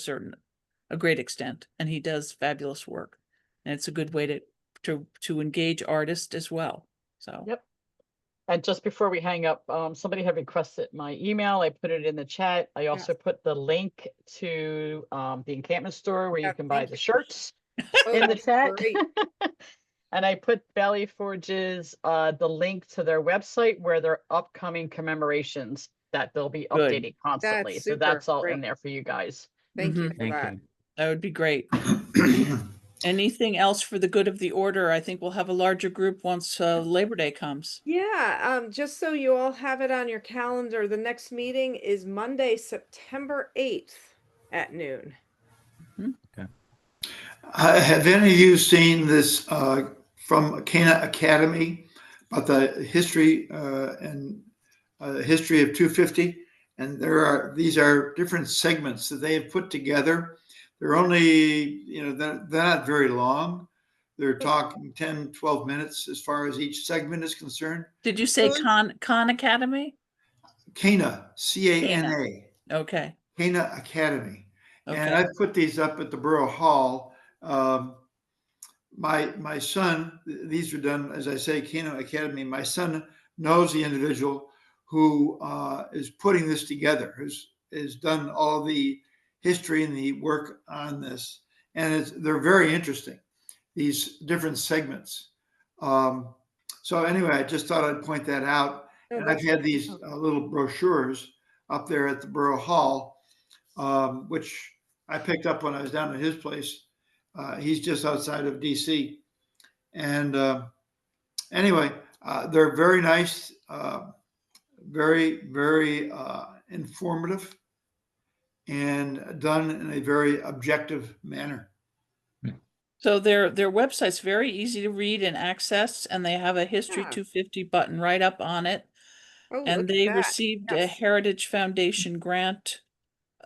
a great extent, and he does fabulous work. And it's a good way to engage artists as well. So. Yep. And just before we hang up, somebody had requested my email. I put it in the chat. I also put the link to the encampment store where you can buy thank the you. shirts Oh, in the that's chat. great. And I put Valley Forge's the link to their website where their upcoming commemorations that they'll be Good. updating constantly. That's So super that's all great. in there for you guys. Thank you Mhm. for Thank that. you. That would be great. Anything else for the good of the order? I think we'll have a larger group once Labor Day comes. Yeah, just so you all have it on your calendar, the next meeting is Monday, September 8th at noon. Have any of you seen this from Cana Academy about the history and history of 250? And these are different segments that they have put together. They're only, they're not very long. They're talking 10, 12 minutes as far as each segment is concerned. Did you say Really? Khan Academy? Cana, C-A-N-A. Okay. Cana Academy. And Okay. I've put these up at the Borough Hall. My son, these were done, as I say, Cana Academy. My son knows the individual who is putting this together, has done all the history and the work on this. And they're very interesting, these different segments. So anyway, I just thought I'd point that out. Oh, And I've had these little brochures up there at the Borough Hall, which I picked up when I was down at his place. He's just outside of DC. And anyway, they're very nice, very, very informative, and done in a very objective manner. So their website's very easy to read and access, and they have a History Yeah. 250 button right up on it. Oh, And look at they that. received a Yes. Heritage Foundation grant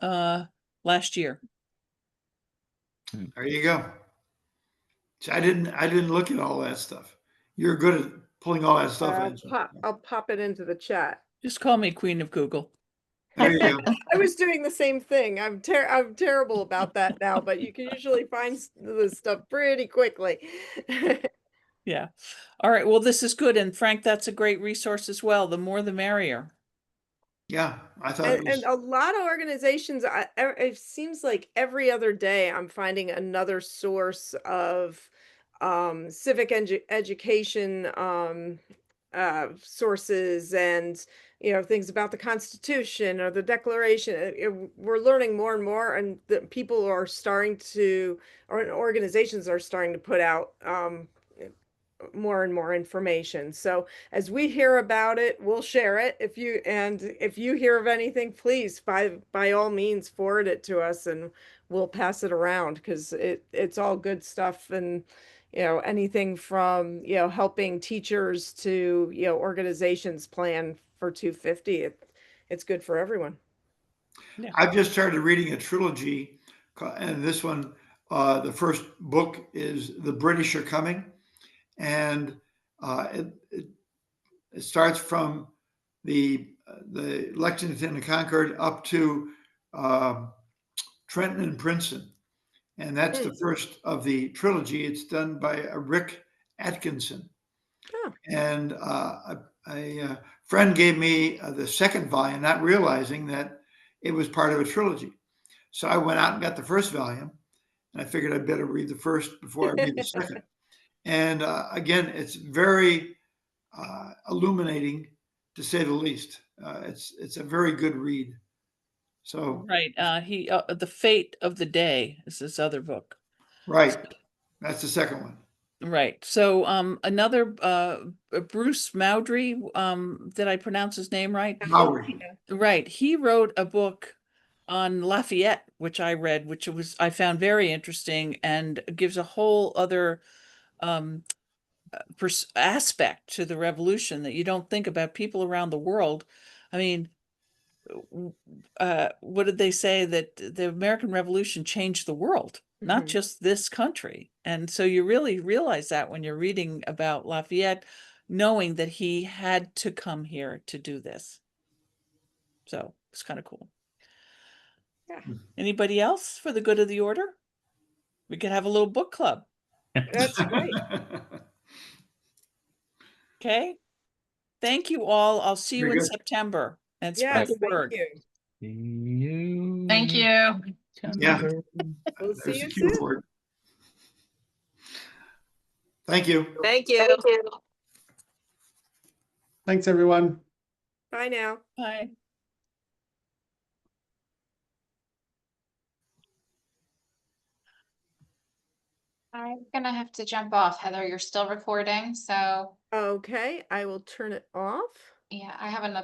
last year. There you go. So I didn't look at all that stuff. You're good at pulling all that stuff in. I'll pop it into the chat. Just call me Queen of Google. There you go. I was doing the same thing. I'm terrible about that now, but you can usually find this stuff pretty quickly. Yeah. All right. Well, this is good. And Frank, that's a great resource as well. The more, the merrier. Yeah, I thought it was. And a lot of organizations, it seems like every other day I'm finding another source of civic education sources, and things about the Constitution or the Declaration. We're learning more and more, and the people are starting to, or organizations are starting to put out more and more information. So as we hear about it, we'll share it. If you hear of anything, please by all means forward it to us, and we'll pass it around, because it's all good stuff. And anything from helping teachers to organizations plan for 250, it's good for everyone. Yeah. I've just started reading a trilogy, and this one, the first book is The British Are Coming. And it starts from the Lexington and Concord up to Trenton and Princeton. And that's the first of the trilogy. It's done by Rick Atkinson. Oh. And a friend gave me the second volume, not realizing that it was part of a trilogy. So I went out and got the first volume, and I figured I'd better read the first before I read the second. And again, it's very illuminating, to say the least. It's a very good read. So right, The Fate of the Day is his other book. Right, that's the second one. Right. So another Bruce Maudry, did I pronounce his name right? Maudry. Right. He wrote a book on Lafayette, which I read, which I found very interesting, and gives a whole other aspect to the revolution that you don't think about. People around the world. I mean, what did they say? That the American Revolution changed the world, not just this country. And so you really realize that when you're reading about Lafayette, knowing that he had to come here to do this. So it's kind of cool. Yeah. Anybody else for the good of the order? We could have a little book club. That's great. Okay. Thank you all. I'll see you Very in good. September and Yes, spread the thank word. you. See you. Thank you. Yeah. September. We'll see There's you the cue soon. for it. Thank you. Thank you. Thanks, everyone. Bye now. Bye. I'm gonna have to jump off. Heather, you're still recording, so Okay, I will turn it off. yeah, I have another